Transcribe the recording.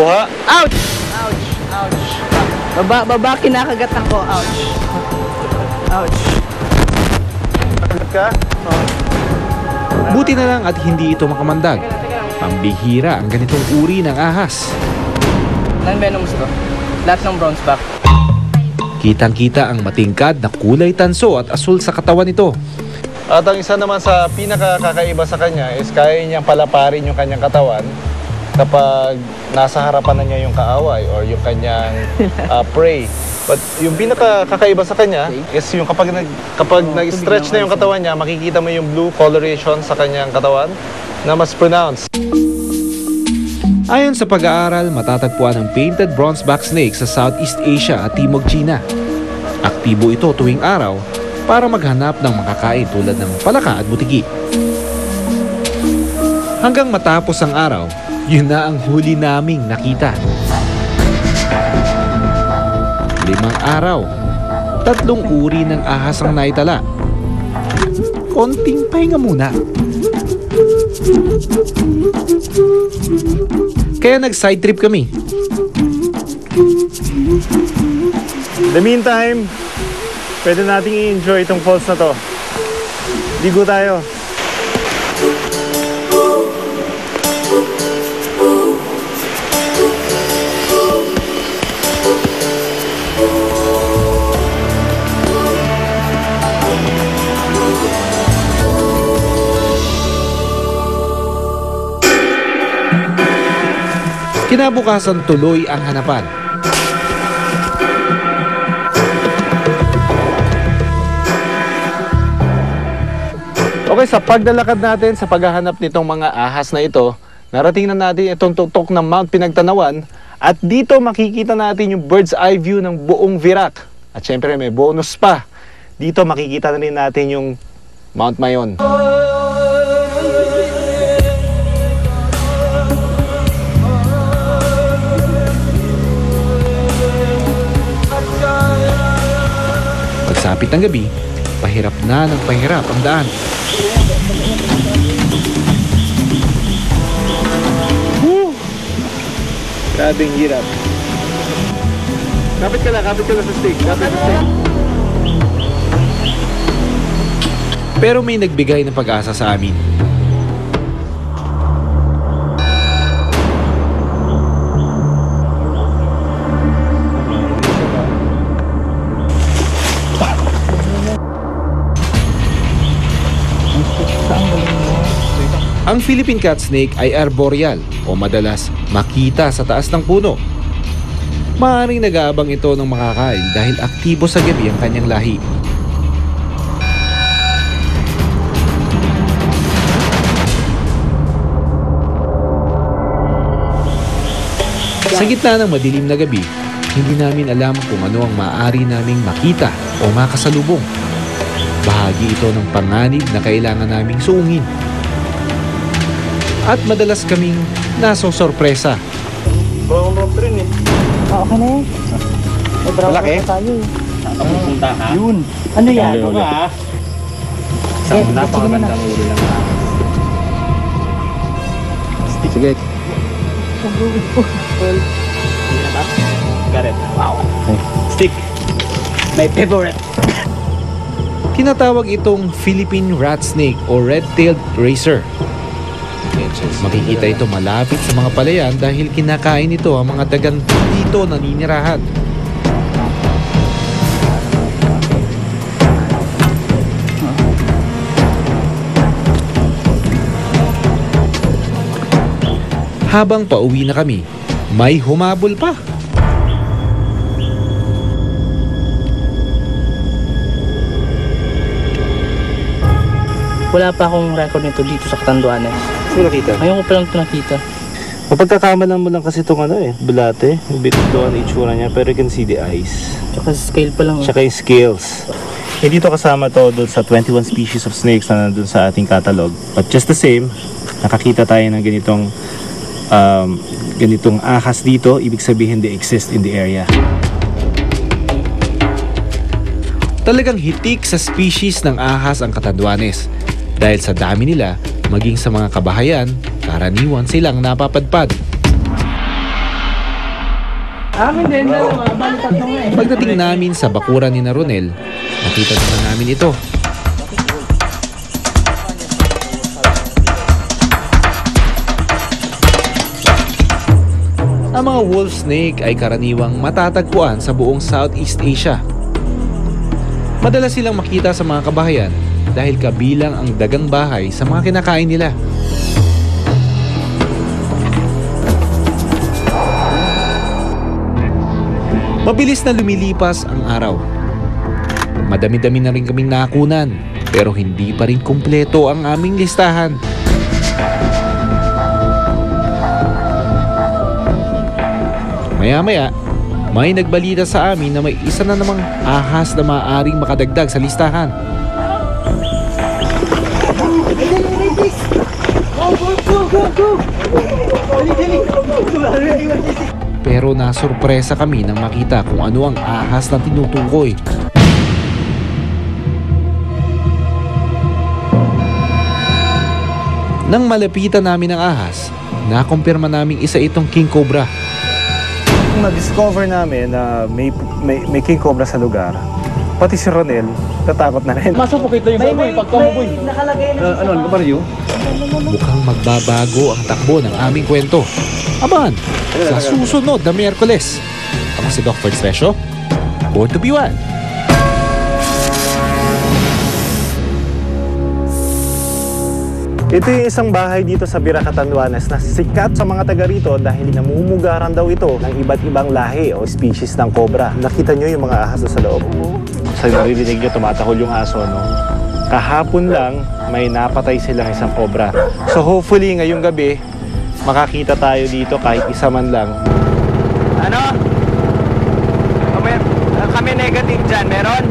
Kuha. Ouch! Ouch! Ouch! Baba, kinakagat ako. Ouch! Ouch! Nakagat ka? Buti na lang at hindi ito makamandag. Pambihira ang ganitong uri ng ahas. Ilan venoms to? Lahat ng bronze back. Kitang-kita ang matingkad na kulay tanso at asul sa katawan nito. At ang isa naman sa pinakakakaiba sa kanya is kaya niyang palaparin yung kanyang katawan kapag nasa harapan na niya yung kaaway or yung kanyang prey. But yung pinakakakaiba sa kanya is yung kapag nag-stretch na yung katawan niya, makikita mo yung blue coloration sa kanyang katawan na mas pronounced. Ayon sa pag-aaral, matatagpuan ang painted bronzeback snake sa Southeast Asia at Timog China. Aktibo ito tuwing araw para maghanap ng makakain tulad ng palaka at butiki. Hanggang matapos ang araw, yun na ang huli naming nakita. 5 araw, 3 uri ng ahas ang naitala. Konting pahinga muna. Kaya nag-side trip kami. In the meantime, pwede nating i-enjoy itong falls na to. Ligo tayo. Kinabukasan tuloy ang hanapan. Okay, sa paglalakad natin sa paghahanap nitong mga ahas na ito, narating na natin itong tuktok ng Mount Pinagtanawan at dito makikita natin yung bird's eye view ng buong Virac. At syempre may bonus pa. Dito makikita na rin natin yung Mount Mayon. Pagsapit ng gabi, pahirap na ng pahirap ang daan. Grabing hirap. Kapit ka na sa stick. Kapit sa stick. Pero may nagbigay ng pag-asa sa amin. Ang Philippine cat snake ay arboreal o madalas makita sa taas ng puno. Maaaring nag-aabang ito ng makakain dahil aktibo sa gabi ang kanyang lahi. Sa gitna ng madilim na gabi, hindi namin alam kung ano ang maaari naming makita o makasalubong. Bahagi ito ng panganib na kailangan naming suungin. At madalas kaming nasosorpresa. Brown rock rin eh. Okay na eh. May brown Malaki? na tayo eh. Nakapupunta ka. Yun. Ano yan? Ano ba? Isang napakagandang ulo lang. Sige. Got it. Wow. Stick. My favorite. Tinatawag itong Philippine rat snake o red-tailed racer. Makikita ito malapit sa mga palayan dahil kinakain ito ang mga dagang dito naninirahan. Habang pauwi na kami, may humabol pa. Wala pa akong record nito dito sa Catanduanes. Ano nakita? Ngayon ko pa lang ito nakita. Mapagkakamalan mo lang kasi itong bulate. Yung bit doon, itsura niya. Pero you can see the eyes. Tsaka scale pa lang. Tsaka yung scales. Eh dito kasama to doon sa 21 species of snakes na nandun sa ating catalog. But just the same, nakakita tayo ng ganitong ahas dito. Ibig sabihin they exist in the area. Talagang hitik sa species ng ahas ang Catanduanes. Dahil sa dami nila, maging sa mga kabahayan, karaniwan silang napapadpad. Amin din, dalawa. Bali tatlo nga eh. Pagdating namin sa bakuran ni na Ronel, nakita naman namin ito. Ang mga wolf snake ay karaniwang matatagpuan sa buong Southeast Asia. Madalas silang makita sa mga kabahayan dahil kabilang ang dagang bahay sa mga kinakain nila. Mabilis na lumilipas ang araw. Madami-dami na rin kaming nakunan, pero hindi pa rin kumpleto ang aming listahan. Maya-maya, may nagbalita sa amin na may isa na namang ahas na maaaring makadagdag sa listahan. Pero nasurpresa kami nang makita kung ano ang ahas na tinutukoy. Nang malapitan namin ang ahas, nakumpirma namin isa itong king cobra. Nung na-discover namin na may king cobra sa lugar, pati si Ronel, natakot na rin. Masupukit lang yung baboy, pagkamuboy. Ano, kabaryo? Mukhang magbabago ang takbo ng aming kwento. Aban, sa susunod na Miyerkules. Ako si Doc Ferd Stresio, born to be one. Ito yung isang bahay dito sa Bira, Catanduanes na sikat sa mga taga rito dahil namumugaran daw ito ng iba't ibang lahi o species ng cobra. Nakita nyo yung mga ahas sa loob? Sa naririnig nyo, tumatahol yung aso, no? Kahapon lang, may napatay silang isang cobra. So hopefully ngayong gabi, makakita tayo dito kahit isa man lang. Ano? Kami negative dyan, meron?